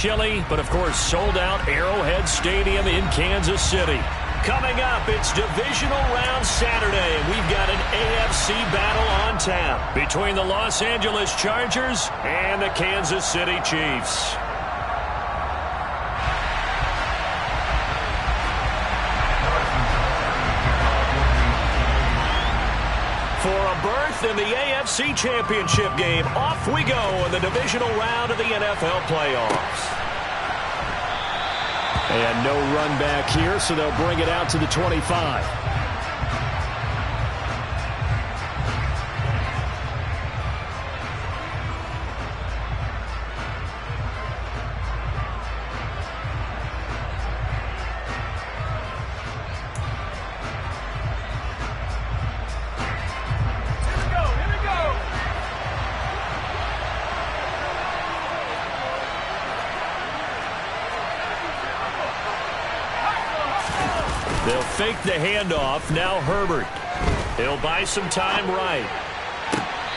Chilly, but of course sold out Arrowhead Stadium in Kansas City. Coming up, it's Divisional Round Saturday, and we've got an AFC battle on tap between the Los Angeles Chargers and the Kansas City Chiefs. For a berth in the AFC Championship game, off we go in the divisional round of the NFL playoffs. And no run back here, so they'll bring it out to the 25. They'll fake the handoff. Now Herbert. He'll buy some time right.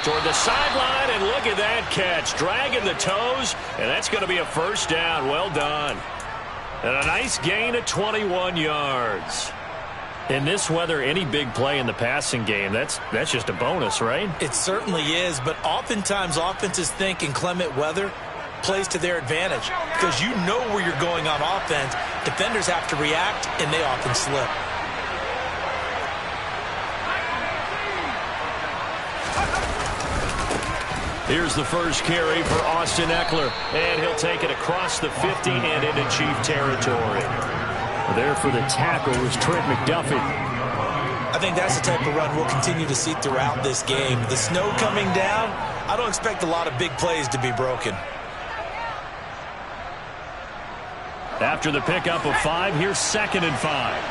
Toward the sideline, and look at that catch. Dragging the toes, and that's going to be a first down. Well done. And a nice gain of 21 yards. In this weather, any big play in the passing game, that's just a bonus, right? It certainly is, but oftentimes offenses think in clement weather plays to their advantage because you know where you're going on offense. Defenders have to react, and they often slip. Here's the first carry for Austin Eckler, and he'll take it across the 50 and into Chief territory. There for the tackle was Trent McDuffie. I think that's the type of run we'll continue to see throughout this game. The snow coming down, I don't expect a lot of big plays to be broken. After the pickup of 5, here's 2nd and 5.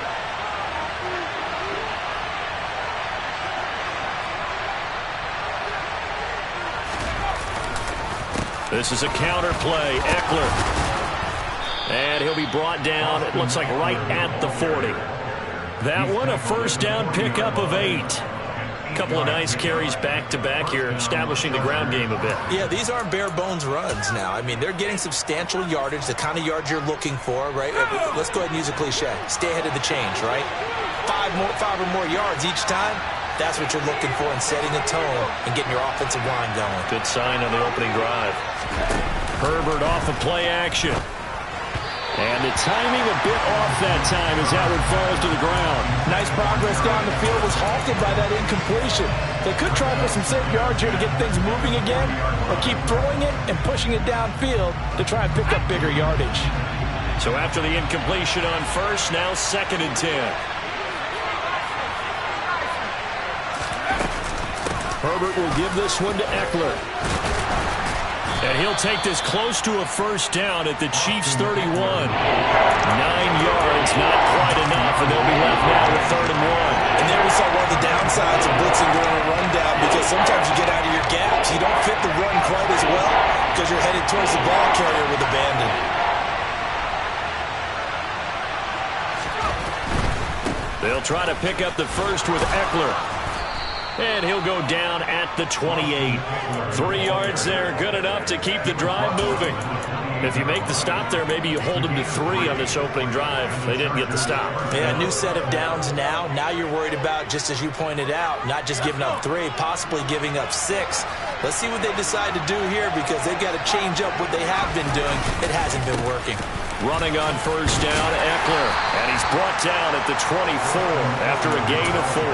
This is a counter play. Eckler. And he'll be brought down, it looks like right at the 40. That one, a first down pickup of 8. A couple of nice carries back-to-back here, establishing the ground game a bit. Yeah, these aren't bare-bones runs now. I mean, they're getting substantial yardage, the kind of yards you're looking for, right? Let's go ahead and use a cliche. Stay ahead of the change, right? 5 or more yards each time. That's what you're looking for in setting a tone and getting your offensive line going. Good sign on the opening drive. Herbert off of play action. And the timing a bit off that time as that one falls to the ground. Nice progress down the field, was halted by that incompletion. They could try for some safe yards here to get things moving again, or keep throwing it and pushing it downfield to try and pick up bigger yardage. So after the incompletion on first, now 2nd and 10. Herbert will give this one to Eckler. And he'll take this close to a first down at the Chiefs' 31. 9 yards, not quite enough, and they'll be left now with 3rd and 1. And there we saw one of the downsides of blitzing during a rundown, because sometimes you get out of your gaps. You don't fit the run quite as well because you're headed towards the ball carrier with abandon. They'll try to pick up the first with Eckler. And he'll go down at the 28. 3 yards there, good enough to keep the drive moving. If you make the stop there, maybe you hold them to 3 on this opening drive. They didn't get the stop. Yeah, new set of downs now. Now you're worried about, just as you pointed out, not just giving up 3, possibly giving up 6. Let's see what they decide to do here, because they've got to change up what they have been doing. It hasn't been working. Running on first down, Eckler. And he's brought down at the 24 after a gain of 4.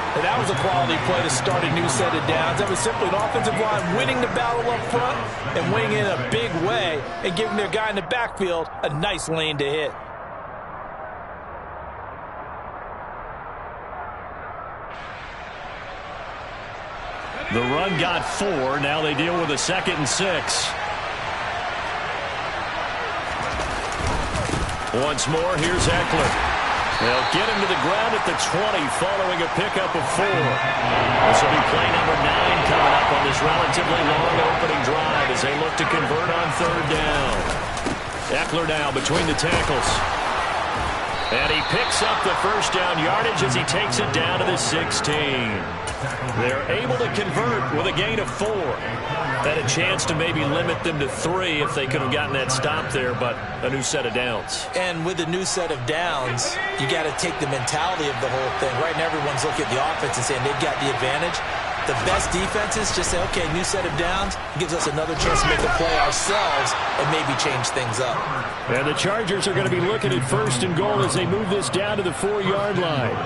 And that was a quality play to start a new set of downs. That was simply an offensive line winning the battle up front and winning in a big way and giving their guy in the backfield a nice lane to hit. The run got 4. Now they deal with a 2nd and 6. Once more, here's Eckler. They'll get him to the ground at the 20 following a pickup of 4. This will be play number 9 coming up on this relatively long opening drive as they look to convert on 3rd down. Eckler now between the tackles. And he picks up the first down yardage as he takes it down to the 16. They're able to convert with a gain of 4. Had a chance to maybe limit them to 3 if they could have gotten that stop there, but a new set of downs. And with a new set of downs, you got to take the mentality of the whole thing. Right now, everyone's looking at the offense and saying they've got the advantage. The best defenses just say, okay, new set of downs, gives us another chance to make a play ourselves and maybe change things up. And the Chargers are going to be looking at 1st and goal as they move this down to the 4-yard line.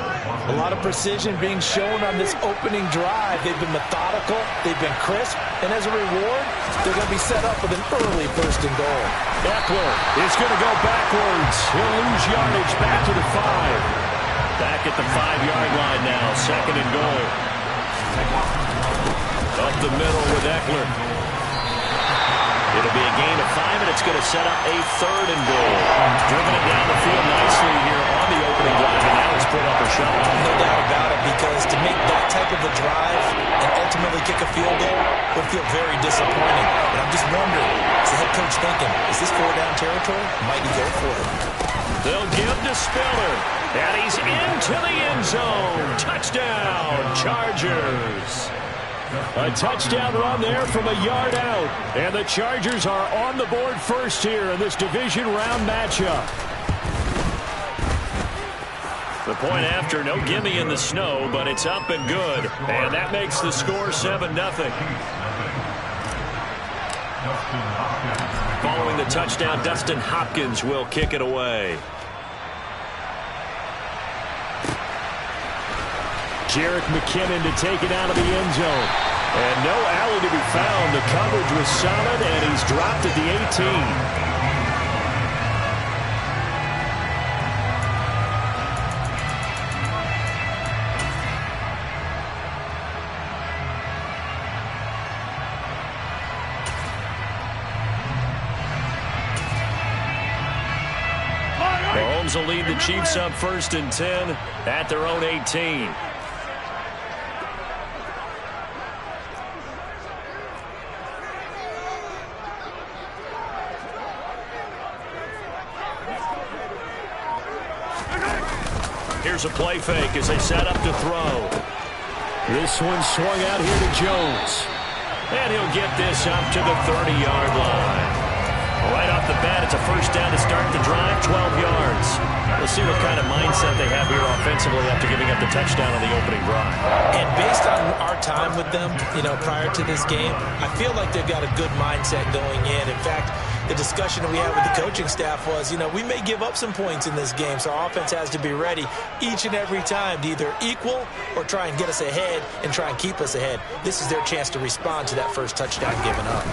A lot of precision being shown on this opening drive. They've been methodical, they've been crisp, and as a reward, they're going to be set up with an early 1st and goal. Eckler is going to go backwards. He'll lose yardage back to the 5. Back at the 5-yard line now, 2nd and goal. Up the middle with Eckler. It'll be a gain of 5, and it's going to set up a 3rd and goal. Driven it down the field nicely here on the opening drive, and now it's put up a shot. No doubt about it, because to make that type of a drive and ultimately kick a field goal would feel very disappointing. And I'm just wondering, is the head coach thinking, is this 4-down territory? Might he go for it? They'll give to Spiller, and he's into the end zone. Touchdown, Chargers. A touchdown run there from a yard out. And the Chargers are on the board first here in this division round matchup. The point after, no gimme in the snow, but it's up and good. And that makes the score 7-0. Following the touchdown, Dustin Hopkins will kick it away. Jerick McKinnon to take it out of the end zone. And no alley to be found. The coverage was solid, and he's dropped at the 18. Mahomes will lead the Chiefs up 1st and 10 at their own 18. Here's a play fake as they set up to throw. This one swung out here to Jones. And he'll get this up to the 30-yard line. Right off the bat, it's a 1st down to start the drive, 12 yards. We'll see what kind of mindset they have here offensively after giving up the touchdown on the opening drive. And based on our time with them, prior to this game, I feel like they've got a good mindset going in. In fact, the discussion that we had with the coaching staff was, we may give up some points in this game, so our offense has to be ready each and every time to either equal or try and get us ahead and try and keep us ahead. This is their chance to respond to that first touchdown given up.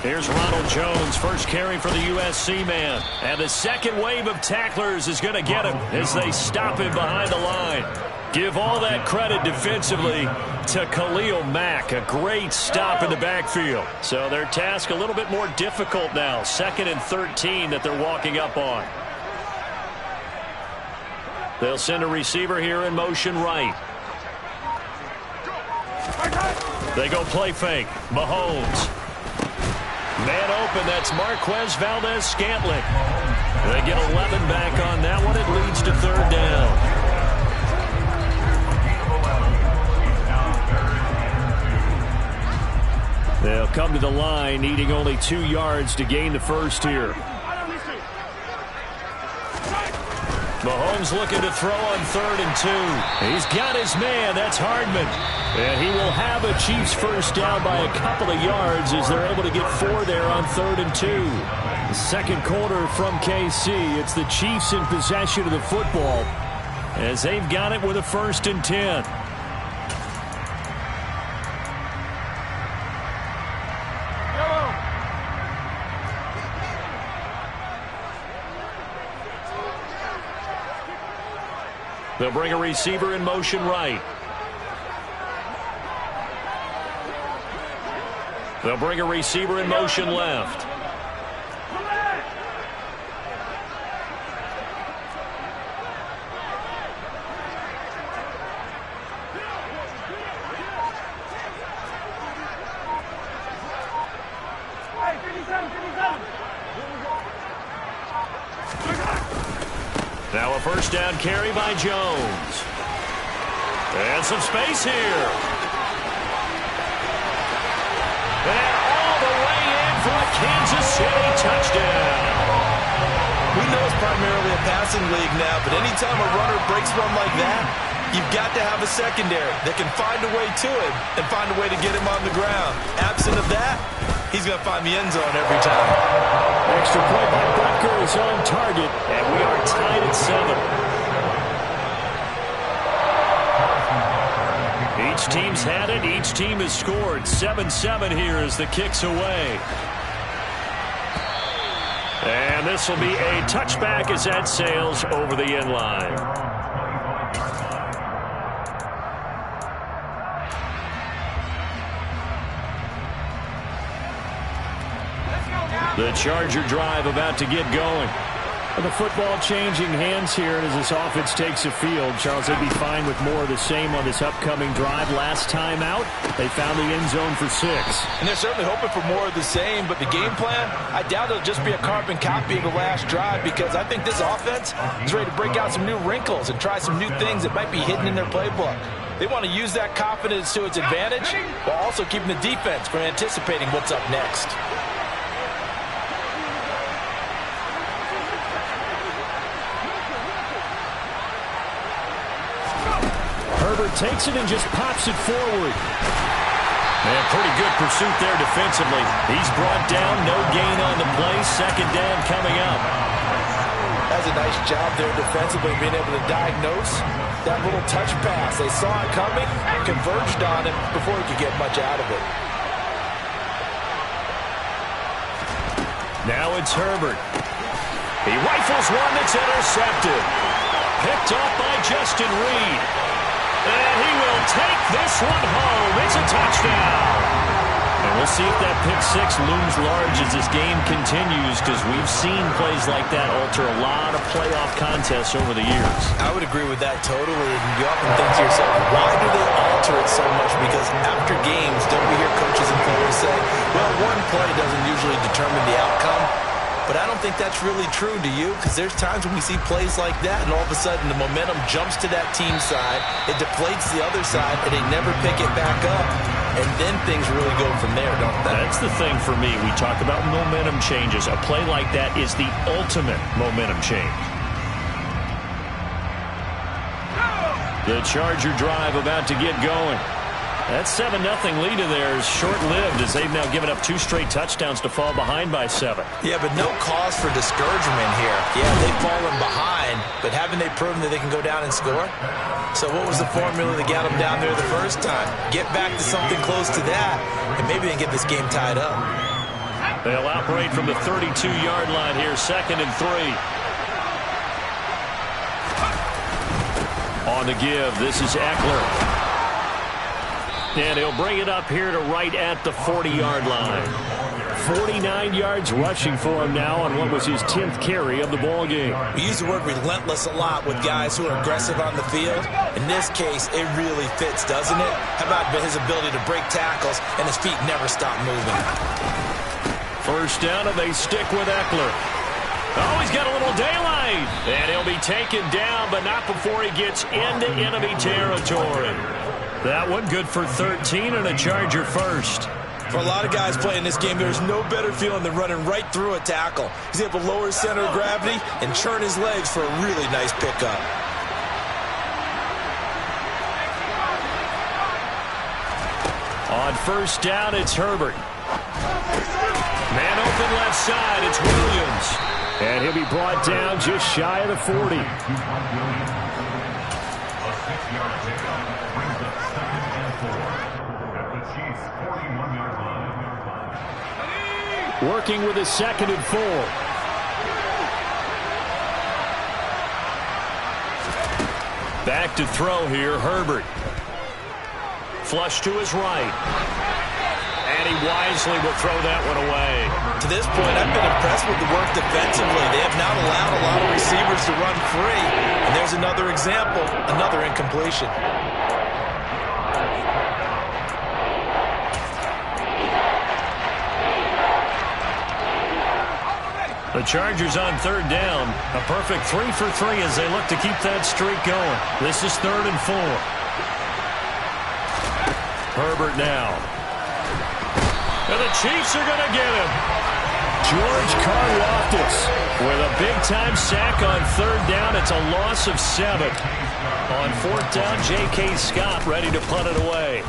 Here's Ronald Jones, first carry for the USC man. And the second wave of tacklers is going to get him as they stop him behind the line. Give all that credit defensively to Khalil Mack. A great stop in the backfield. So their task a little bit more difficult now. 2nd and 13 that they're walking up on. They'll send a receiver here in motion right. They go play fake. Mahomes. Man open, that's Marquez Valdez-Scantling. They get 11 back on that one. It leads to 3rd down. They'll come to the line, needing only 2 yards to gain the first here. Mahomes looking to throw on 3rd and 2. He's got his man. That's Hardman. And he will have a Chiefs first down by a couple of yards as they're able to get 4 there on 3rd and 2. The second quarter from KC. It's the Chiefs in possession of the football as they've got it with a 1st and 10. They'll bring a receiver in motion right. They'll bring a receiver in motion left. Now a first down carry by Jones. And some space here. And all the way in for a Kansas City touchdown. We know it's primarily a passing league now, but anytime a runner breaks one like that, you've got to have a secondary that can find a way to him and find a way to get him on the ground. Absent of that, he's going to find the end zone every time. Extra point by Butker is on target, and we are tied at 7. Each team's had it. Each team has scored. 7-7 here as the kick's away. And this will be a touchback as that sails over the end line. The Charger drive about to get going. And the football changing hands here, and as this offense takes the field, Charles, they'd be fine with more of the same on this upcoming drive. Last time out, they found the end zone for 6. And they're certainly hoping for more of the same, but the game plan, I doubt it'll just be a carbon copy of the last drive, because I think this offense is ready to break out some new wrinkles and try some new things that might be hidden in their playbook. They want to use that confidence to its advantage while also keeping the defense from anticipating what's up next. Herbert takes it and just pops it forward. And pretty good pursuit there defensively. He's brought down, no gain on the play. Second down coming up. That's a nice job there defensively, being able to diagnose that little touch pass. They saw it coming, converged on it before he could get much out of it. Now it's Herbert. He rifles one that's intercepted. Picked off by Justin Reed. And he will take this one home. It's a touchdown. And we'll see if that pick 6 looms large as this game continues, because we've seen plays like that alter a lot of playoff contests over the years. I would agree with that totally. And you often think to yourself, why do they alter it so much? Because after games, don't we hear coaches and players say, well, one play doesn't usually determine the outcome. But I don't think that's really true, do you? Because there's times when we see plays like that, and all of a sudden the momentum jumps to that team side, it deflates the other side, and they never pick it back up. And then things really go from there, don't they? That's the thing for me. We talk about momentum changes. A play like that is the ultimate momentum change. The Charger drive about to get going. That 7-0 lead of theirs is short-lived, as they've now given up 2 straight touchdowns to fall behind by 7. Yeah, but no cause for discouragement here. Yeah, they've fallen behind, but haven't they proven that they can go down and score? So what was the formula that got them down there the first time? Get back to something close to that, and maybe they can get this game tied up. They'll operate from the 32-yard line here, 2nd and 3. On the give, this is Eckler. And he'll bring it up here to right at the 40-yard line. 49 yards rushing for him now on what was his 10th carry of the ball game. We use the word relentless a lot with guys who are aggressive on the field. In this case, it really fits, doesn't it? How about his ability to break tackles and his feet never stop moving? First down, and they stick with Eckler. Oh, he's got a little daylight. And he'll be taken down, but not before he gets into enemy territory. That one good for 13 and a Charger first. For a lot of guys playing this game, there's no better feeling than running right through a tackle. He's able to lower his center of gravity and churn his legs for a really nice pickup. On first down, it's Herbert. Man open left side, it's Williams. And he'll be brought down just shy of the 40. Working with a 2nd and 4. Back to throw here, Herbert. Flush to his right. And he wisely will throw that one away. To this point, I've been impressed with the work defensively. They have not allowed a lot of receivers to run free. And there's another example, another incompletion. The Chargers on third down. A perfect 3 for 3 as they look to keep that streak going. This is 3rd and 4. Herbert now. And the Chiefs are going to get him. George Karlaftis with a big-time sack on third down. It's a loss of 7. On 4th down, J.K. Scott ready to punt it away.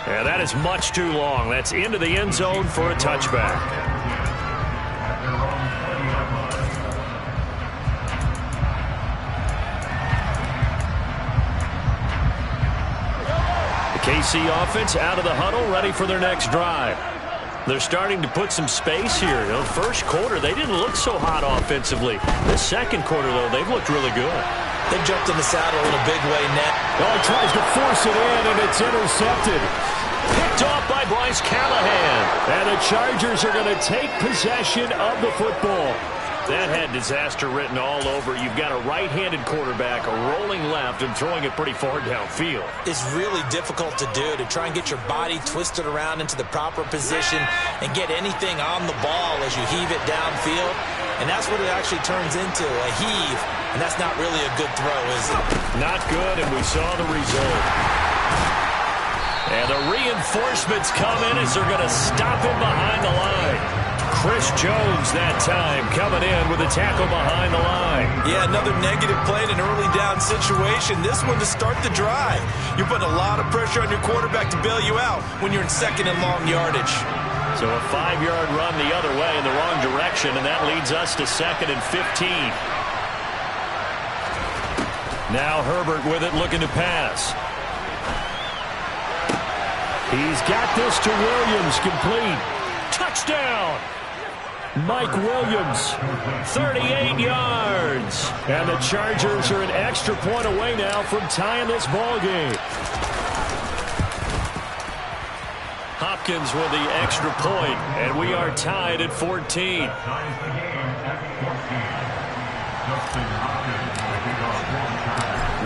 Yeah, that is much too long. That's into the end zone for a touchback. The KC offense out of the huddle, ready for their next drive. They're starting to put some space here. You know, first quarter, they didn't look so hot offensively. This second quarter, though, they've looked really good. They jumped in the saddle in a big way net. Oh, he tries to force it in, and it's intercepted. Picked off by Bryce Callahan. And the Chargers are going to take possession of the football. That had disaster written all over. You've got a right-handed quarterback, a rolling left, and throwing it pretty far downfield. It's really difficult to do, to try and get your body twisted around into the proper position and get anything on the ball as you heave it downfield. And that's what it actually turns into, a heave. And that's not really a good throw, is it? Not good, and we saw the result. And the reinforcements come in as they're going to stop him behind the line. Chris Jones that time coming in with a tackle behind the line. Yeah, another negative play in an early down situation. This one to start the drive. You're putting a lot of pressure on your quarterback to bail you out when you're in 2nd and long yardage. So a 5-yard run the other way in the wrong direction, and that leads us to 2nd and 15. Now Herbert with it, looking to pass. He's got this to Williams, complete. Touchdown! Mike Williams, 38 yards. And the Chargers are an extra point away now from tying this ball game. Hopkins with the extra point, and we are tied at 14.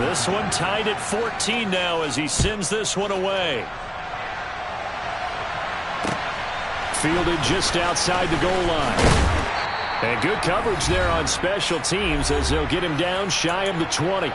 This one tied at 14 now as he sends this one away. Fielded just outside the goal line. And good coverage there on special teams as they'll get him down shy of the 20.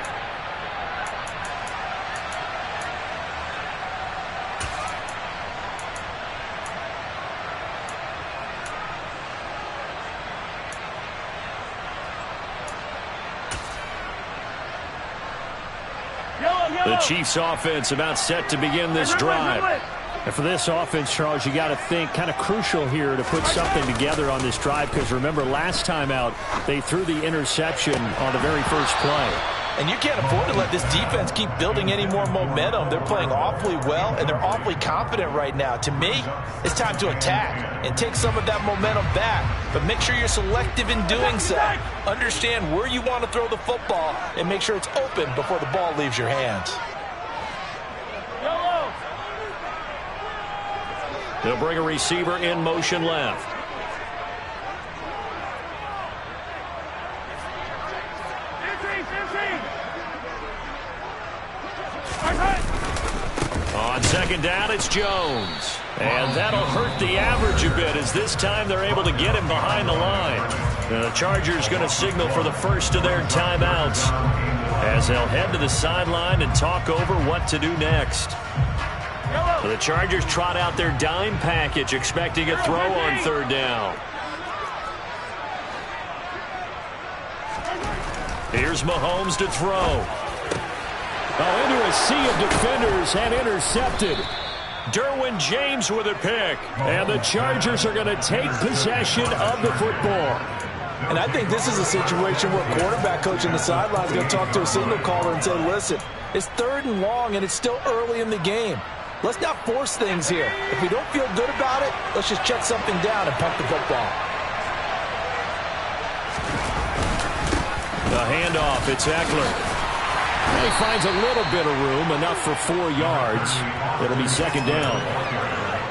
The Chiefs offense about set to begin this drive. And for this offense, Charles, you got to think kind of crucial here to put something together on this drive, because remember last time out they threw the interception on the very first play. And you can't afford to let this defense keep building any more momentum. They're playing awfully well, and they're awfully confident right now. To me, it's time to attack and take some of that momentum back. But make sure you're selective in doing so. Understand where you want to throw the football and make sure it's open before the ball leaves your hands. They'll bring a receiver in motion left. On 2nd down, it's Jones. And that'll hurt the average a bit as this time they're able to get him behind the line. The Chargers going to signal for the first of their timeouts as they'll head to the sideline and talk over what to do next. The Chargers trot out their dime package, expecting a throw on 3rd down. Here's Mahomes to throw. Oh, into a sea of defenders and intercepted. Derwin James with a pick. And the Chargers are going to take possession of the football. And I think this is a situation where quarterback coach on the sideline is going to talk to a signal caller and say, listen, it's 3rd and long and it's still early in the game. Let's not force things here. If we don't feel good about it, let's just check something down and punt the football. The handoff, it's Eckler. And he finds a little bit of room, enough for 4 yards. It'll be 2nd down.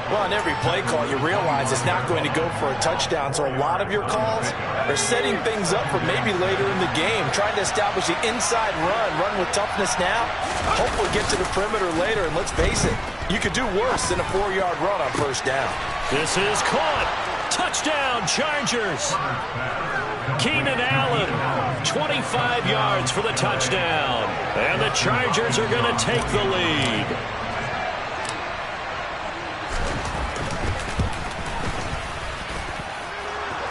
Well, on every play call, you realize it's not going to go for a touchdown, so a lot of your calls are setting things up for maybe later in the game, trying to establish the inside run with toughness now, hopefully get to the perimeter later, and let's face it, You could do worse than a 4-yard run on first down. This is caught. Touchdown, Chargers. Keenan Allen, 25 yards for the touchdown. And the Chargers are going to take the lead.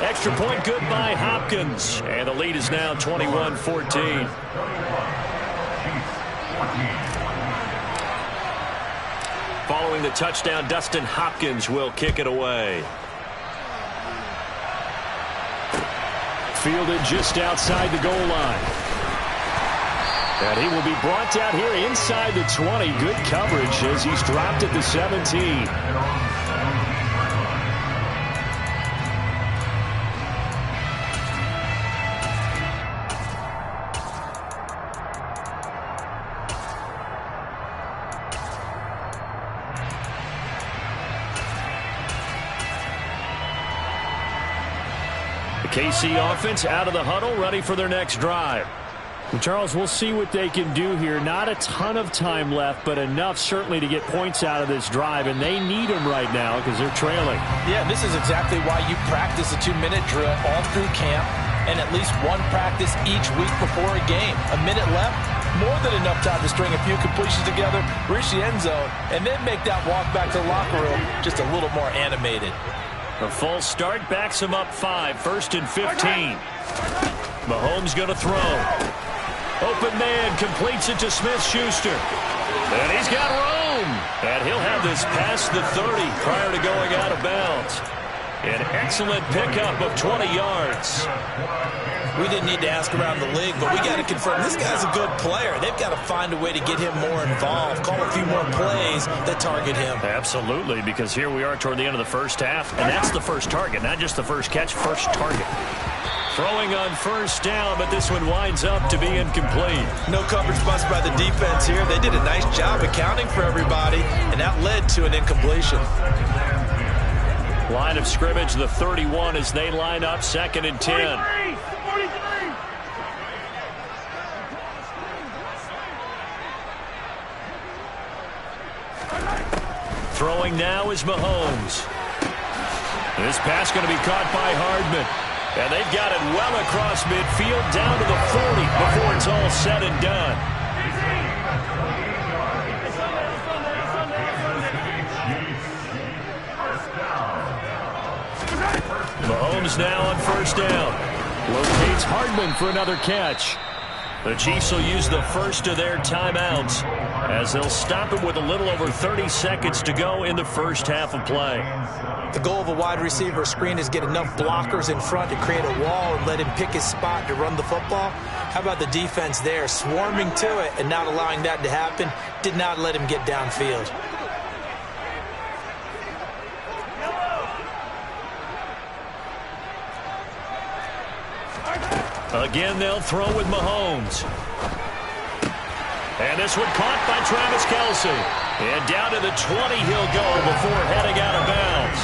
Extra point good by Hopkins. And the lead is now 21-14. Following the touchdown, Dustin Hopkins will kick it away. Fielded just outside the goal line. And he will be brought down here inside the 20. Good coverage as he's dropped at the 17. KC offense out of the huddle, ready for their next drive. And Charles, we'll see what they can do here. Not a ton of time left, but enough certainly to get points out of this drive, and they need them right now because they're trailing. Yeah, this is exactly why you practice a 2-minute drill all through camp and at least one practice each week before a game. A minute left, more than enough time to string a few completions together, reach the end zone, and then make that walk back to the locker room just a little more animated. The false start backs him up 5, 1st and 15. Mahomes going to throw. Open man completes it to Smith-Schuster. And he's got room. And he'll have this past the 30 prior to going out of bounds. An excellent pickup of 20 yards. We didn't need to ask around the league, but we got to confirm this guy's a good player. They've got to find a way to get him more involved, call a few more plays that target him. Absolutely, because here we are toward the end of the first half, and that's the first target, not just the first catch, first target. Throwing on first down, but this one winds up to be incomplete. No coverage bust by the defense here. They did a nice job accounting for everybody, and that led to an incompletion. Line of scrimmage, the 31 as they line up, 2nd and 10. Throwing now is Mahomes. This pass going to be caught by Hardman. And they've got it well across midfield down to the 40 before it's all said and done. Mahomes now on first down. Locates Hardman for another catch. The Chiefs will use the first of their timeouts as they'll stop it with a little over 30 seconds to go in the first half of play. The goal of a wide receiver screen is get enough blockers in front to create a wall and let him pick his spot to run the football. How about the defense there, swarming to it and not allowing that to happen? Did not let him get downfield. Again, they'll throw with Mahomes. And this one caught by Travis Kelce. And down to the 20 he'll go before heading out of bounds.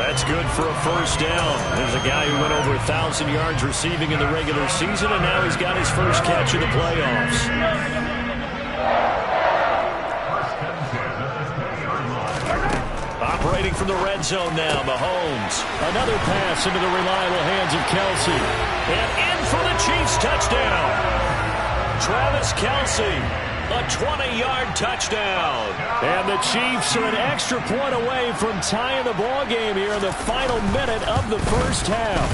That's good for a first down. There's a guy who went over 1,000 yards receiving in the regular season, and now he's got his first catch in the playoffs. Operating from the red zone now, Mahomes. Another pass into the reliable hands of Kelce. And in for the Chiefs touchdown. Travis Kelce, a 20-yard touchdown. And the Chiefs are an extra point away from tying the ball game here in the final minute of the first half.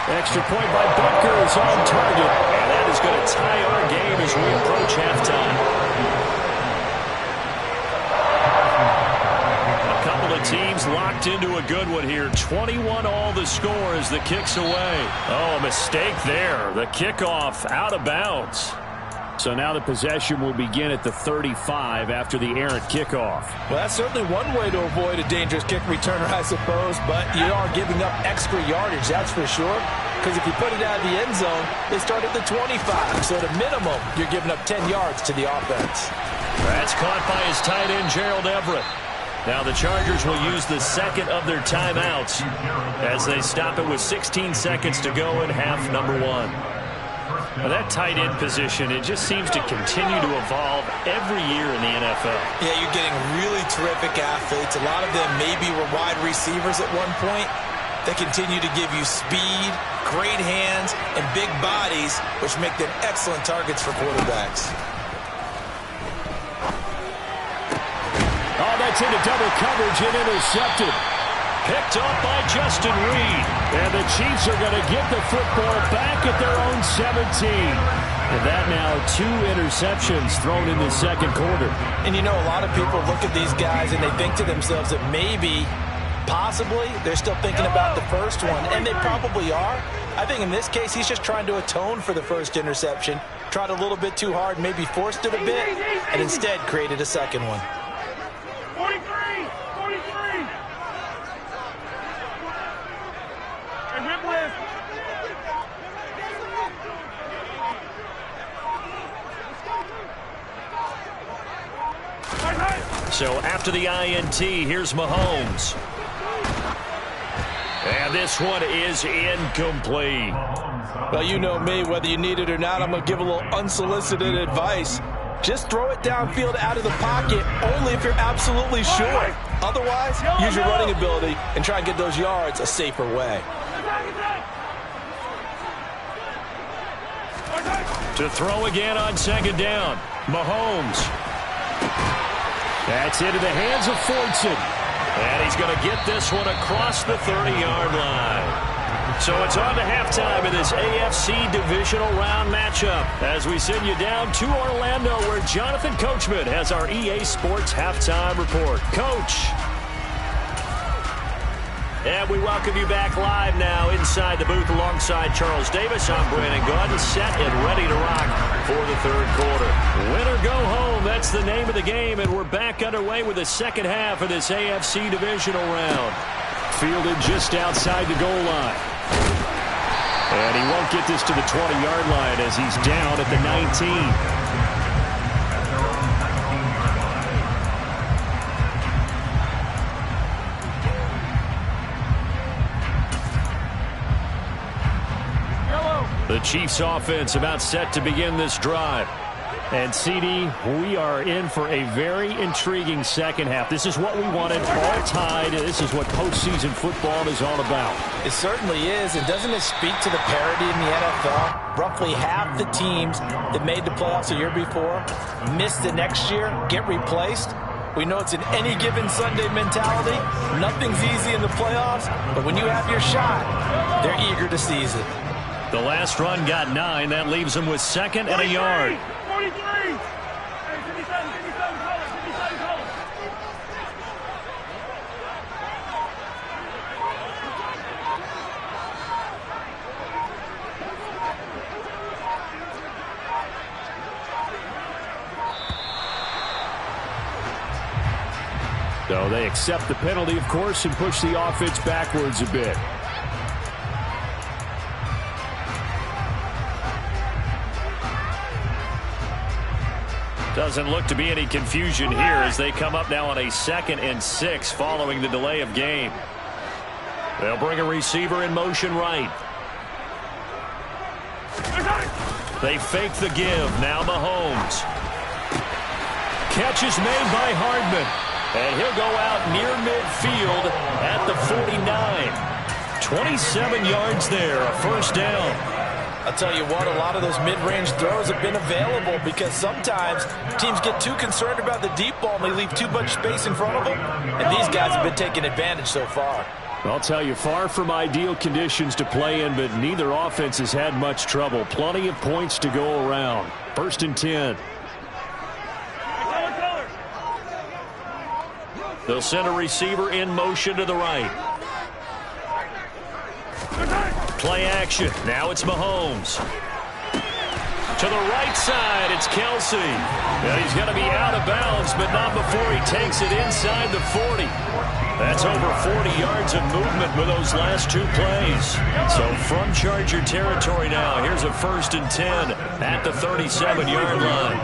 Extra point by Butker is on target. And that is going to tie our game as we approach halftime. Teams locked into a good one here. 21 all the score as the kick's away. Oh, a mistake there. The kickoff out of bounds. So now the possession will begin at the 35 after the errant kickoff. Well, that's certainly one way to avoid a dangerous kick returner, I suppose, but you are giving up extra yardage, that's for sure. Because if you put it out of the end zone, they start at the 25. So at a minimum, you're giving up 10 yards to the offense. That's caught by his tight end, Gerald Everett. Now the Chargers will use the second of their timeouts as they stop it with 16 seconds to go in half number 1. Well, that tight end position, it just seems to continue to evolve every year in the NFL. Yeah, you're getting really terrific athletes. A lot of them maybe were wide receivers at one point. They continue to give you speed, great hands, and big bodies, which make them excellent targets for quarterbacks. Oh, that's into double coverage and intercepted. Picked up by Justin Reed. And the Chiefs are going to get the football back at their own 17. And that now 2 interceptions thrown in the second quarter. And you know, a lot of people look at these guys and they think to themselves that maybe, possibly, they're still thinking about the first one. And they probably are. I think in this case, he's just trying to atone for the first interception. Tried a little bit too hard, maybe forced it a bit, and instead created a second one. 43! 43! And whip lift. So after the INT, here's Mahomes. And this one is incomplete. Well, you know me, whether you need it or not, I'm going to give a little unsolicited advice. Just throw it downfield out of the pocket only if you're absolutely sure. Otherwise, use your running ability and try and get those yards a safer way. To throw again on second down. Mahomes. That's into the hands of Fordson. And he's going to get this one across the 30-yard line. So it's on to halftime in this AFC divisional round matchup as we send you down to Orlando where Jonathan Coachman has our EA Sports halftime report. Coach. And we welcome you back live now inside the booth alongside Charles Davis. I'm Brandon Gaudin, set and ready to rock for the third quarter. Win or go home, that's the name of the game, and we're back underway with the second half of this AFC divisional round. Fielded just outside the goal line. And he won't get this to the 20-yard line as he's down at the 19. The Chiefs offense about set to begin this drive. And CD, we are in for a very intriguing second half. This is what we wanted, all tied. This is what postseason football is all about. It certainly is. And doesn't it speak to the parity in the NFL? Roughly half the teams that made the playoffs a year before miss the next year, get replaced. We know it's an any given Sunday mentality. Nothing's easy in the playoffs, but when you have your shot, they're eager to seize it. The last run got 9. That leaves them with second and a yard. 43! Hey, 57, call it, 57, call it. So they accept the penalty, of course, and push the offense backwards a bit. Doesn't look to be any confusion here as they come up now on a 2nd and 6 following the delay of game. They'll bring a receiver in motion right. They fake the give. Now Mahomes. Catch is made by Hardman. And he'll go out near midfield at the 49. 27 yards there, a first down. I'll tell you what, a lot of those mid-range throws have been available because sometimes teams get too concerned about the deep ball and they leave too much space in front of them. And these guys have been taking advantage so far. I'll tell you, far from ideal conditions to play in, but neither offense has had much trouble. Plenty of points to go around. 1st and 10. They'll send a receiver in motion to the right. Play action. Now it's Mahomes. To the right side, it's Kelsey. Now he's going to be out of bounds, but not before he takes it inside the 40. That's over 40 yards of movement with those last 2 plays. So from Charger territory now, here's a 1st and 10 at the 37-yard line.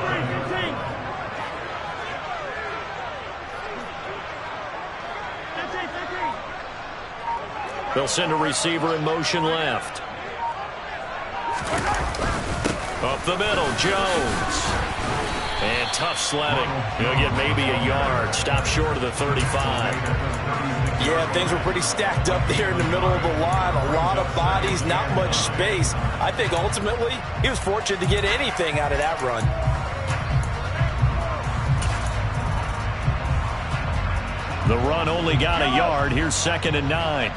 They'll send a receiver in motion left. Up the middle, Jones. And tough sledding. He'll get maybe a yard. Stop short of the 35. Yeah, things were pretty stacked up there in the middle of the line. A lot of bodies, not much space. I think ultimately he was fortunate to get anything out of that run. The run only got a yard. Here's 2nd and 9.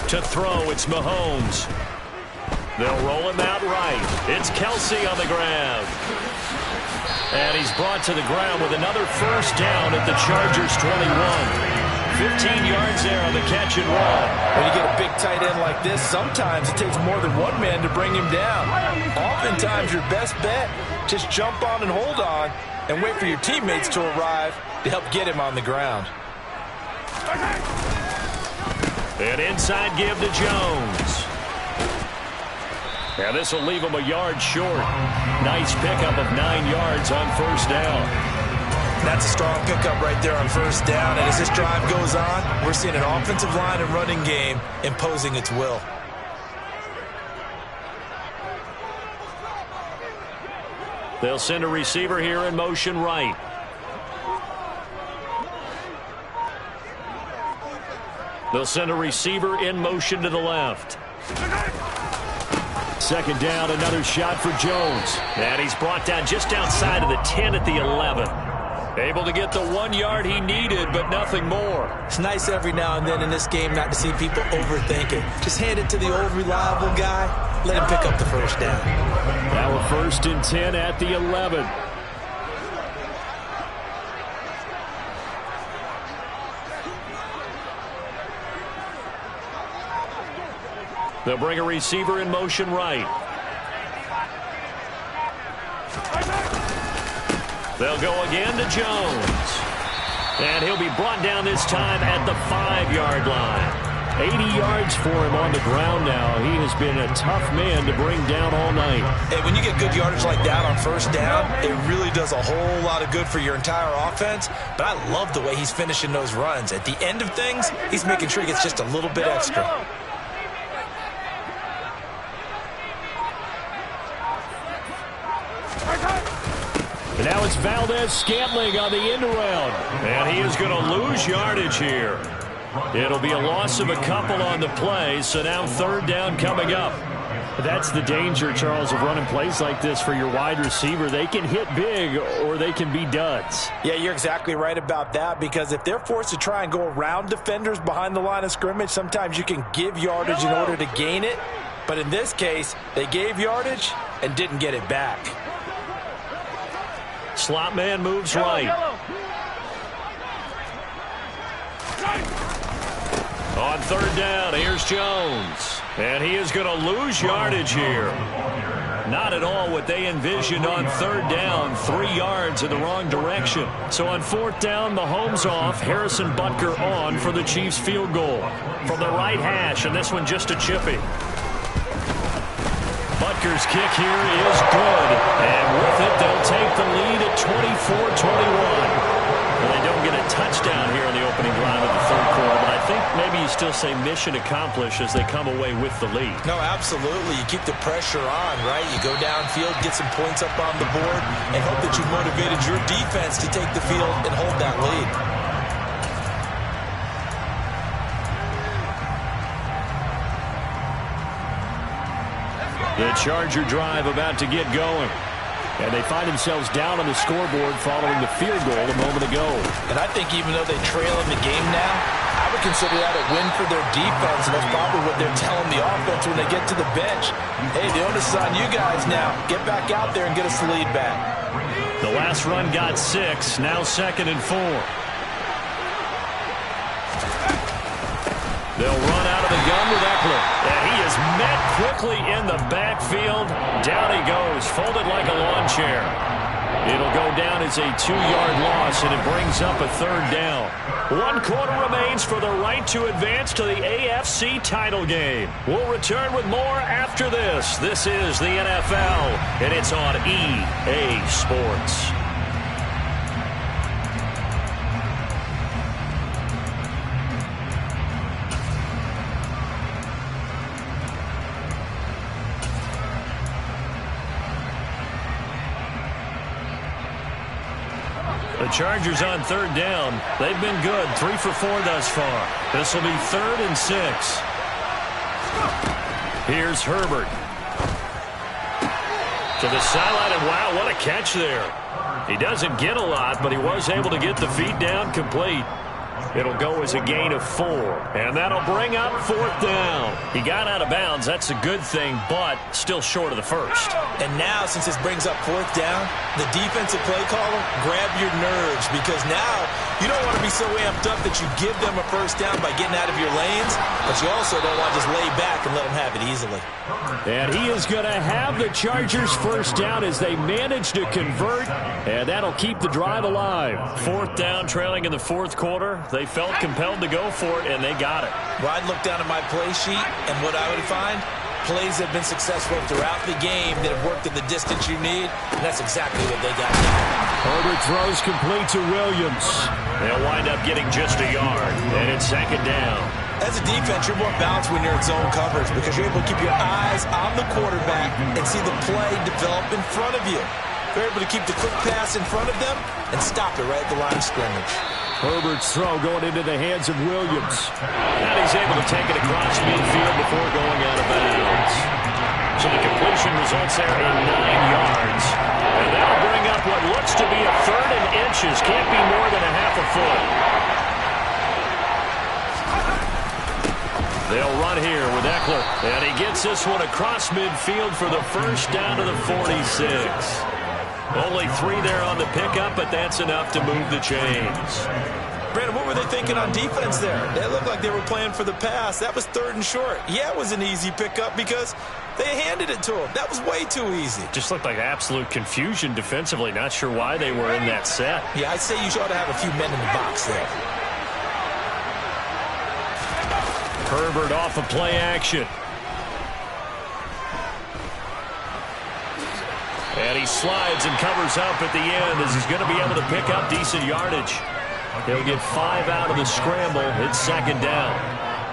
To throw, it's Mahomes. They'll roll him out right. It's Kelsey on the ground. And he's brought to the ground with another first down at the Chargers 21. 15 yards there on the catch and run. When you get a big tight end like this, sometimes it takes more than one man to bring him down. Oftentimes your best bet, just jump on and hold on and wait for your teammates to arrive to help get him on the ground. An inside give to Jones. Now this will leave him a yard short. Nice pickup of 9 yards on first down. That's a strong pickup right there on first down. And as this drive goes on, we're seeing an offensive line and running game imposing its will. They'll send a receiver here in motion right. They'll send a receiver in motion to the left. 2nd down, another shot for Jones. And he's brought down just outside of the 10 at the 11. Able to get the 1 yard he needed, but nothing more. It's nice every now and then in this game not to see people overthink it. Just hand it to the old reliable guy. Let him pick up the first down. Now a 1st and 10 at the 11. They'll bring a receiver in motion right. They'll go again to Jones. And he'll be brought down this time at the 5-yard line. 80 yards for him on the ground now. He has been a tough man to bring down all night. Hey, when you get good yardage like that on first down, it really does a whole lot of good for your entire offense. But I love the way he's finishing those runs. At the end of things, he's making sure he gets just a little bit extra. And now it's Valdez-Scantling on the end around. And he is going to lose yardage here. It'll be a loss of a couple on the play, so now 3rd down coming up. That's the danger, Charles, of running plays like this for your wide receiver. They can hit big or they can be duds. Yeah, you're exactly right about that, because if they're forced to try and go around defenders behind the line of scrimmage, sometimes you can give yardage in order to gain it. But in this case, they gave yardage and didn't get it back. Slot man moves right. On 3rd down, here's Jones. And he is going to lose yardage here. Not at all what they envisioned on 3rd down. 3 yards in the wrong direction. So on 4th down, Mahomes off. Harrison Butker on for the Chiefs field goal. From the right hash, and this one just a chippy. Butker's kick here is good. And with it, they'll take the lead at 24-21. Well, they don't get a touchdown here in the opening drive of the 3rd quarter, but I think maybe you still say mission accomplished as they come away with the lead. No, absolutely. You keep the pressure on, right? You go downfield, get some points up on the board, and hope that you've motivated your defense to take the field and hold that lead. The Charger drive about to get going. And they find themselves down on the scoreboard following the field goal a moment ago. And I think even though they trail in the game now, I would consider that a win for their defense, and that's probably what they're telling the offense when they get to the bench. Hey, the onus is on you guys now. Get back out there and get us the lead back. The last run got 6, now 2nd and 4. They'll run out of the gun with Eckler. And he is met quickly in the backfield. Down he goes, folded like a lawn chair. It'll go down as a 2-yard loss, and it brings up a 3rd down. 1 quarter remains for the right to advance to the AFC title game. We'll return with more after this. This is the NFL, and it's on EA Sports. The Chargers on third down. They've been good. 3 for 4 thus far. This will be 3rd and 6. Here's Herbert. To the sideline, and wow, what a catch there. He doesn't get a lot, but he was able to get the feet down complete. It'll go as a gain of 4, and that'll bring up 4th down. He got out of bounds. That's a good thing, but still short of the first. And now, since this brings up 4th down, the defensive play caller, grab your nerves, because now you don't want to be so amped up that you give them a first down by getting out of your lanes, but you also don't want to just lay back and let them have it easily. And he is going to have the Chargers first down as they manage to convert, and that'll keep the drive alive. 4th down, trailing in the 4th quarter. They felt compelled to go for it, and they got it. Well, I'd look down at my play sheet, and what I would find, plays have been successful throughout the game that have worked at the distance you need, and that's exactly what they got now. Herbert throws complete to Williams. They'll wind up getting just a yard, and it's 2nd down. As a defense, you're more balanced when you're in zone coverage because you're able to keep your eyes on the quarterback and see the play develop in front of you. You're able to keep the quick pass in front of them and stop it right at the line of scrimmage. Herbert's throw going into the hands of Williams. And he's able to take it across midfield before going out of bounds. So the completion results there in 9 yards. And that'll bring up what looks to be a 3rd and inches. Can't be more than a half a foot. They'll run here with Eckler. And he gets this one across midfield for the first down to the 46. Only 3 there on the pickup, but that's enough to move the chains. Brandon, what were they thinking on defense there? They looked like they were playing for the pass. That was 3rd and short. Yeah, it was an easy pickup because they handed it to him. That was way too easy. Just looked like absolute confusion defensively. Not sure why they were in that set. Yeah, I'd say you ought to have a few men in the box there. Herbert off of play action. And he slides and covers up at the end as he's going to be able to pick up decent yardage. He'll get 5 out of the scramble. It's 2nd down.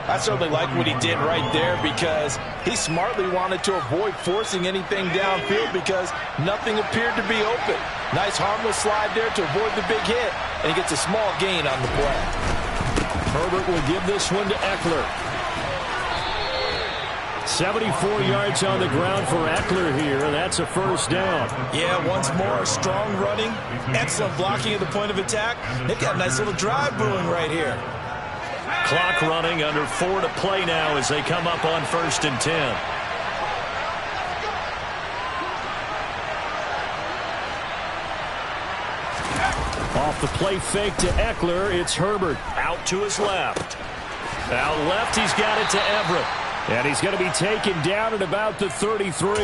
I certainly like what he did right there because he smartly wanted to avoid forcing anything downfield because nothing appeared to be open. Nice harmless slide there to avoid the big hit, and he gets a small gain on the play. Herbert will give this one to Eckler. 74 yards on the ground for Eckler here, and that's a first down. Yeah, once more, strong running, excellent blocking at the point of attack. They've got a nice little drive brewing right here. Clock running, under 4 to play now as they come up on 1st and 10. Off the play fake to Eckler, it's Herbert. Out to his left. Out left, he's got it to Everett. And he's going to be taken down at about the 33.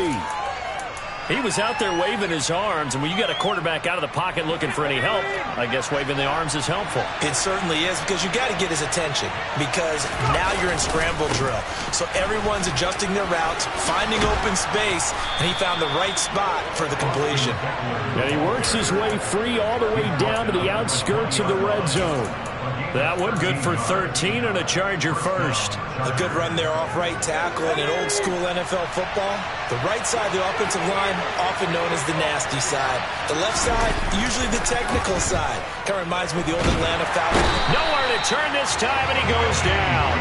He was out there waving his arms, and when you got a quarterback out of the pocket looking for any help, I guess waving the arms is helpful. It certainly is, because you got to get his attention, because now you're in scramble drill. So everyone's adjusting their routes, finding open space, and he found the right spot for the completion. And he works his way free all the way down to the outskirts of the red zone. That one good for 13 and a Charger first. A good run there off right tackle in an old school NFL football. The right side of the offensive line, often known as the nasty side. The left side, usually the technical side. Kind of reminds me of the old Atlanta Falcons. Nowhere to turn this time, and he goes down.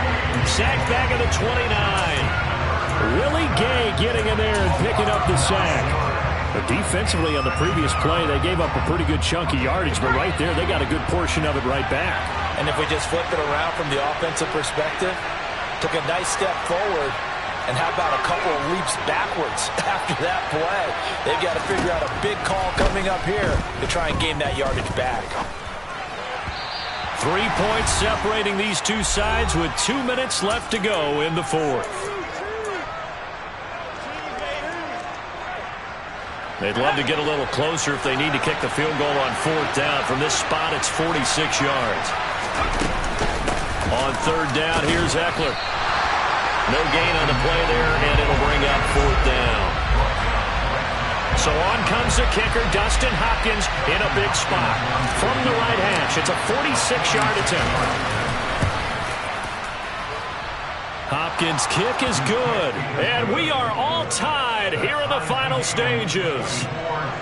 Sack back at the 29. Willie Gay getting in there and picking up the sack. But defensively on the previous play, they gave up a pretty good chunk of yardage, but right there, they got a good portion of it right back. And if we just flip it around from the offensive perspective, took a nice step forward, and how about a couple of leaps backwards after that play? They've got to figure out a big call coming up here to try and gain that yardage back. 3 points separating these two sides with 2 minutes left to go in the 4th. They'd love to get a little closer if they need to kick the field goal on 4th down. From this spot, it's 46 yards. On 3rd down, here's Eckler. No gain on the play there, and it'll bring up 4th down. So on comes the kicker, Dustin Hopkins, in a big spot. From the right hash, it's a 46-yard attempt. Hopkins' kick is good, and we are all tied here in the final stages.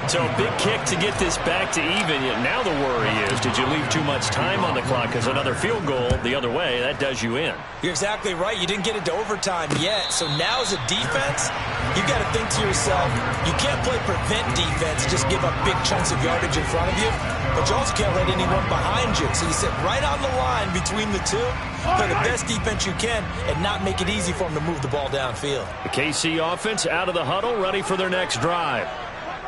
So a big kick to get this back to even. Now the worry is, did you leave too much time on the clock? Because another field goal the other way, that does you in. You're exactly right. You didn't get into overtime yet. So now as a defense, you've got to think to yourself, you can't play prevent defense and just give up big chunks of yardage in front of you, but you also can't let anyone behind you. So you sit right on the line between the two, play the best defense you can, and not make it easy for them to move the ball downfield. The KC offense out of the huddle, ready for their next drive.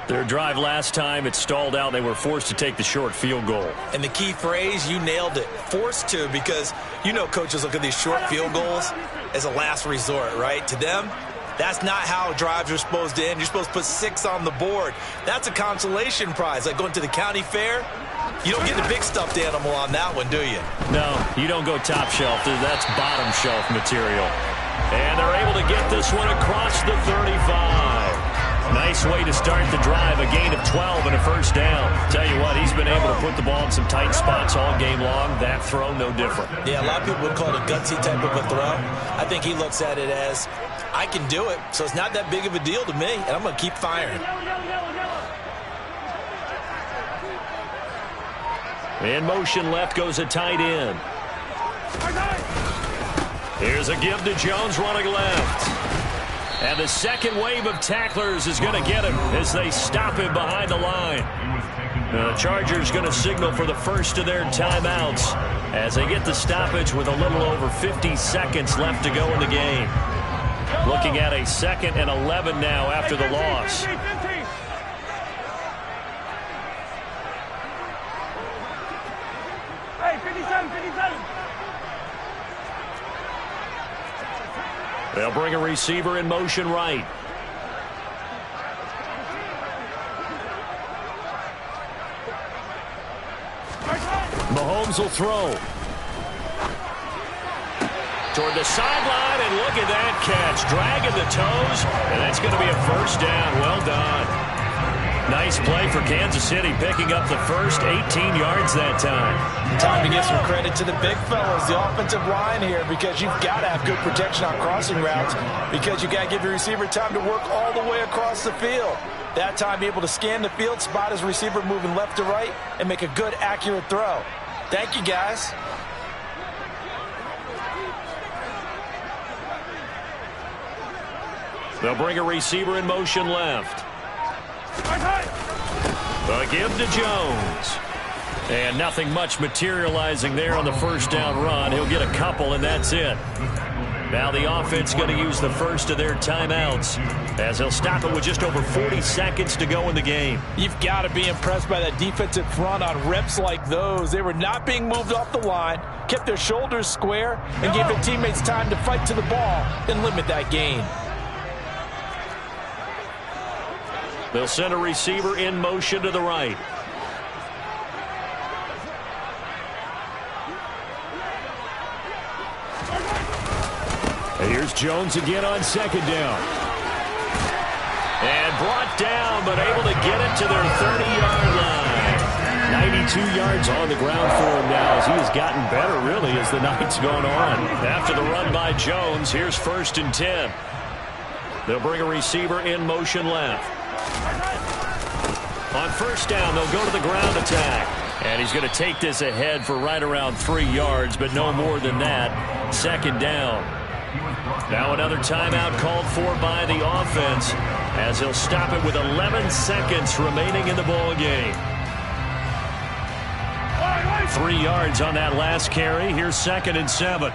Their drive last time, it stalled out. They were forced to take the short field goal. And the key phrase, you nailed it, forced to, because you know coaches look at these short field goals as a last resort, right? To them, that's not how drives are supposed to end. You're supposed to put 6 on the board. That's a consolation prize, like going to the county fair. You don't get the big stuffed animal on that one, do you? No, you don't go top shelf. That's bottom shelf material. And they're able to get this one across the 35. Nice way to start the drive, a gain of 12 and a first down. Tell you what, he's been able to put the ball in some tight spots all game long. That throw, no different. Yeah, a lot of people would call it a gutsy type of a throw. I think he looks at it as, I can do it, so it's not that big of a deal to me, and I'm going to keep firing. In motion left goes a tight end. Here's a give to Jones running left. And the second wave of tacklers is going to get him as they stop him behind the line. The Chargers going to signal for the first of their timeouts as they get the stoppage with a little over 50 seconds left to go in the game. Looking at a 2nd and 11 now after the loss. Hey, 57, 57. They'll bring a receiver in motion right. Mahomes will throw. Toward the sideline, and look at that catch. Dragging the toes, and that's going to be a first down. Well done. Nice play for Kansas City, picking up the first 18 yards that time. Time to give some credit to the big fellas, the offensive line here, because you've got to have good protection on crossing routes, because you've got to give your receiver time to work all the way across the field. That time, be able to scan the field, spot his receiver moving left to right, and make a good, accurate throw. Thank you, guys. They'll bring a receiver in motion left. A give to Jones. And nothing much materializing there on the first down run. He'll get a couple, and that's it. Now the offense going to use the first of their timeouts as they'll stop it with just over 40 seconds to go in the game. You've got to be impressed by that defensive front on reps like those. They were not being moved off the line, kept their shoulders square, and gave their teammates time to fight to the ball and limit that gain. They'll send a receiver in motion to the right. And here's Jones again on 2nd down. And brought down, but able to get it to their 30-yard line. 92 yards on the ground for him now as he has gotten better, really, as the night's gone on. After the run by Jones, here's 1st and 10. They'll bring a receiver in motion left. On first down, they'll go to the ground attack. And he's going to take this ahead for right around 3 yards, but no more than that. 2nd down. Now another timeout called for by the offense as he'll stop it with 11 seconds remaining in the ball game. 3 yards on that last carry. Here's 2nd and 7.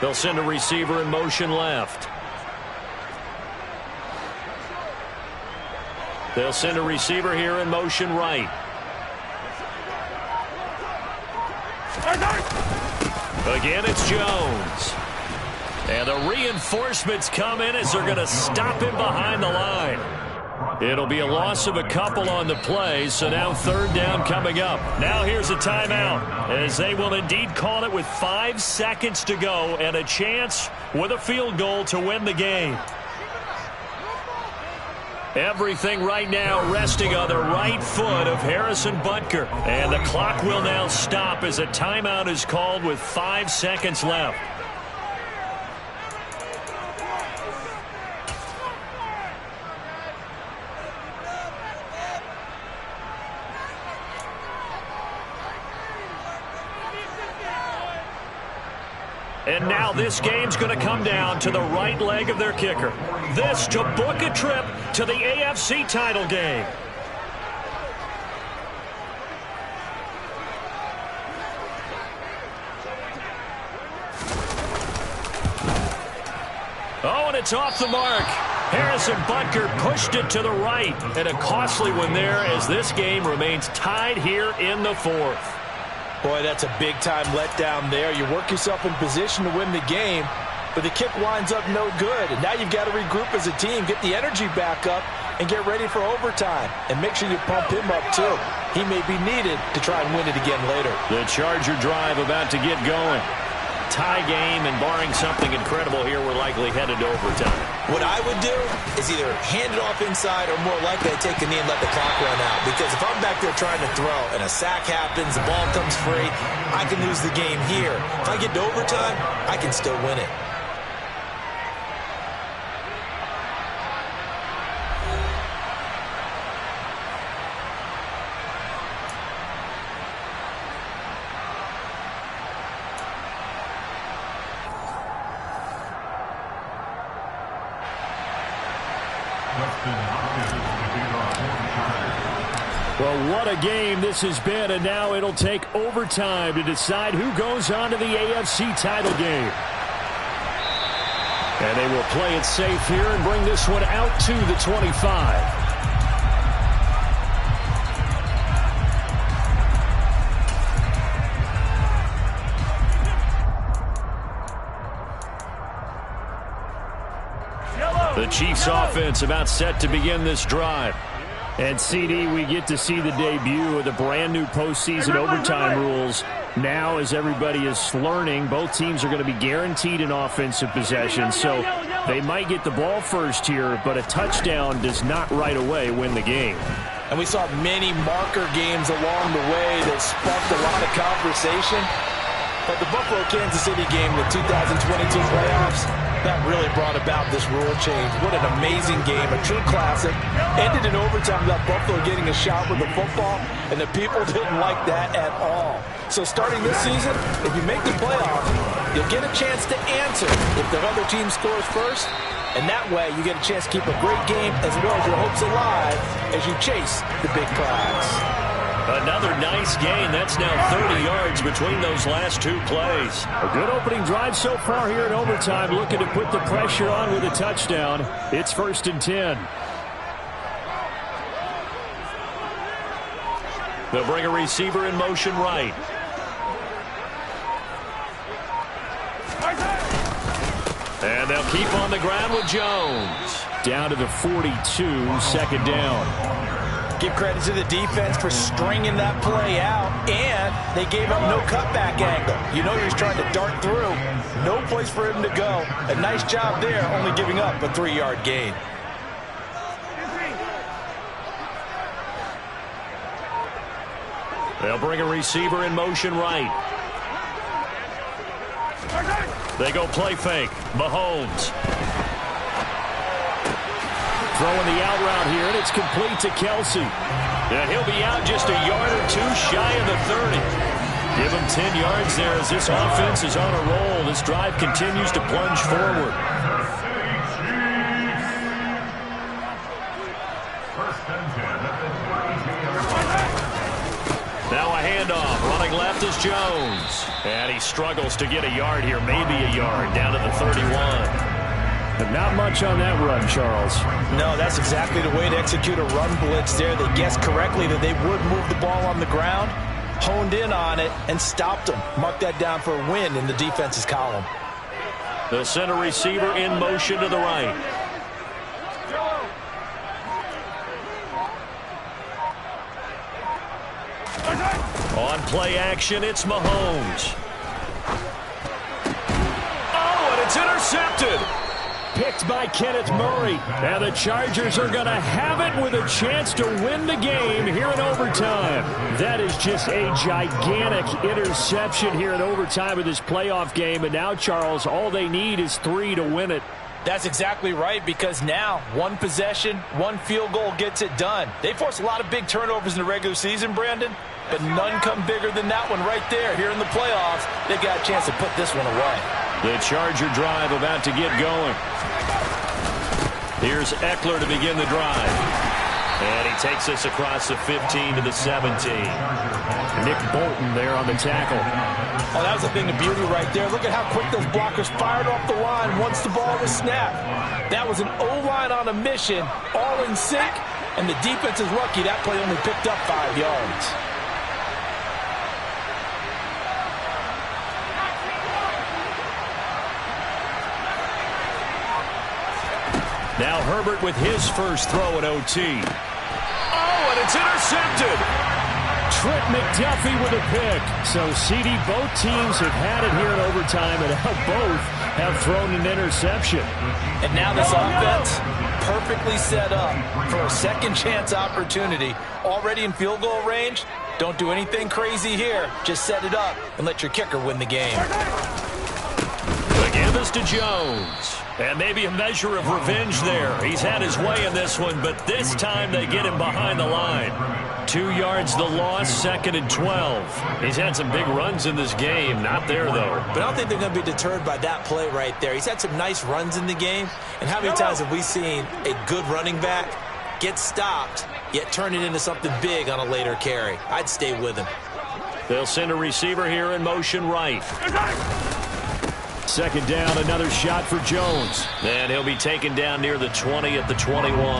They'll send a receiver in motion left. They'll send a receiver here in motion right. Again, it's Jones. And the reinforcements come in as they're going to stop him behind the line. It'll be a loss of a couple on the play, so now 3rd down coming up. Now here's a timeout, as they will indeed call it with 5 seconds to go and a chance with a field goal to win the game. Everything right now resting on the right foot of Harrison Butker. And the clock will now stop as a timeout is called with 5 seconds left. And now this game's going to come down to the right leg of their kicker. This to book a trip to the AFC title game. Oh, and it's off the mark. Harrison Butker pushed it to the right. And a costly one there as this game remains tied here in the fourth. Boy, that's a big-time letdown there. You work yourself in position to win the game, but the kick winds up no good. And now you've got to regroup as a team, get the energy back up, and get ready for overtime. And make sure you pump him up, too. He may be needed to try and win it again later. The Charger drive about to get going. Tie game, and barring something incredible here, we're likely headed to overtime. What I would do is either hand it off inside or more likely I take a knee and let the clock run out. Because if I'm back there trying to throw and a sack happens, the ball comes free, I can lose the game here. If I get to overtime, I can still win it. Well, what a game this has been, and now it'll take overtime to decide who goes on to the AFC title game. And they will play it safe here and bring this one out to the 25. The Chiefs offense about set to begin this drive. And CD, we get to see the debut of the brand new postseason overtime rules. Now, as everybody is learning, both teams are going to be guaranteed an offensive possession. So they might get the ball first here, but a touchdown does not right away win the game. And we saw many marker games along the way that sparked a lot of conversation. But the Buffalo-Kansas City game, the 2022 playoffs, that really brought about this rule change. What an amazing game, a true classic. Ended in overtime without Buffalo getting a shot with the football, and the people didn't like that at all. So starting this season, if you make the playoffs, you'll get a chance to answer if the other team scores first, and that way you get a chance to keep a great game as well as your hopes alive as you chase the big prize. Another nice gain. That's now 30 yards between those last two plays. A good opening drive so far here in overtime, looking to put the pressure on with a touchdown. It's 1st and 10. They'll bring a receiver in motion right. And they'll keep on the ground with Jones. Down to the 42, 2nd down. Give credit to the defense for stringing that play out, and they gave up no cutback angle. You know he was trying to dart through. No place for him to go. A nice job there, only giving up a 3-yard gain. They'll bring a receiver in motion right. They go play fake. Mahomes. Throwing the out route here, and it's complete to Kelsey. And he'll be out just a yard or two shy of the 30. Give him 10 yards there as this offense is on a roll. This drive continues to plunge forward. Now a handoff. Running left is Jones. And he struggles to get a yard here, maybe a yard, down to the 31. But not much on that run, Charles. No, that's exactly the way to execute a run blitz there. They guessed correctly that they would move the ball on the ground, honed in on it, and stopped them. Mark that down for a win in the defense's column. They'll send a receiver in motion to the right. On play action, it's Mahomes. Oh, and it's intercepted. picked by Kenneth Murray. And the Chargers are going to have it with a chance to win the game here in overtime. That is just a gigantic interception here in overtime of this playoff game. And now, Charles, all they need is 3 to win it. That's exactly right, because now one possession, one field goal gets it done. They force a lot of big turnovers in the regular season, Brandon, but none come bigger than that one right there. Here in the playoffs, they got a chance to put this one away. The Charger drive about to get going. Here's Eckler to begin the drive. And he takes us across the 15 to the 17. Nick Bolton there on the tackle. Oh, that was a thing of beauty right there. Look at how quick those blockers fired off the line once the ball was snapped. That was an O-line on a mission, all in sync, and the defense is lucky that play only picked up 5 yards. Now Herbert with his first throw at OT. Oh, and it's intercepted. Trent McDuffie with a pick. So, CD, both teams have had it here in overtime, and now both have thrown an interception. And now this offense perfectly set up for a second chance opportunity. Already in field goal range. Don't do anything crazy here. Just set it up and let your kicker win the game. Again, this to Jones. And maybe a measure of revenge there. He's had his way in this one, but this time they get him behind the line. 2 yards the loss, 2nd and 12. He's had some big runs in this game. Not there, though. But I don't think they're going to be deterred by that play right there. He's had some nice runs in the game. And how many times have we seen a good running back get stopped, yet turn it into something big on a later carry? I'd stay with him. They'll send a receiver here in motion right. 2nd down, another shot for Jones. And he'll be taken down near the 20 at the 21.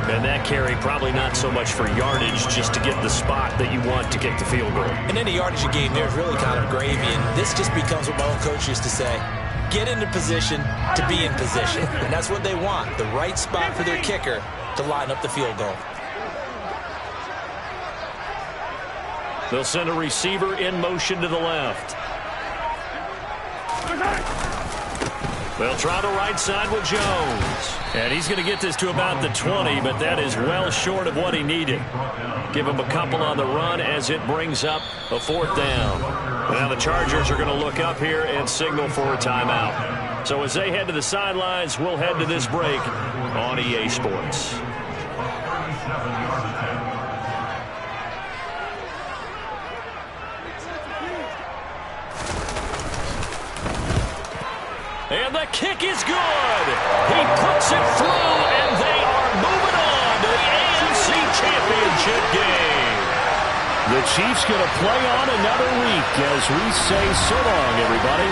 And that carry probably not so much for yardage, just to get the spot that you want to kick the field goal. In any yardage game, there's really kind of gravy, and this just becomes what my own coach used to say. Get into position to be in position. And that's what they want, the right spot for their kicker to line up the field goal. They'll send a receiver in motion to the left. They'll try the right side with Jones. And he's going to get this to about the 20, but that is well short of what he needed. Give him a couple on the run as it brings up a 4th down. Now the Chargers are going to look up here and signal for a timeout. So as they head to the sidelines, we'll head to this break on EA Sports. And the kick is good. He puts it through, and they are moving on to the AFC Championship game. The Chiefs going to play on another week as we say so long, everybody.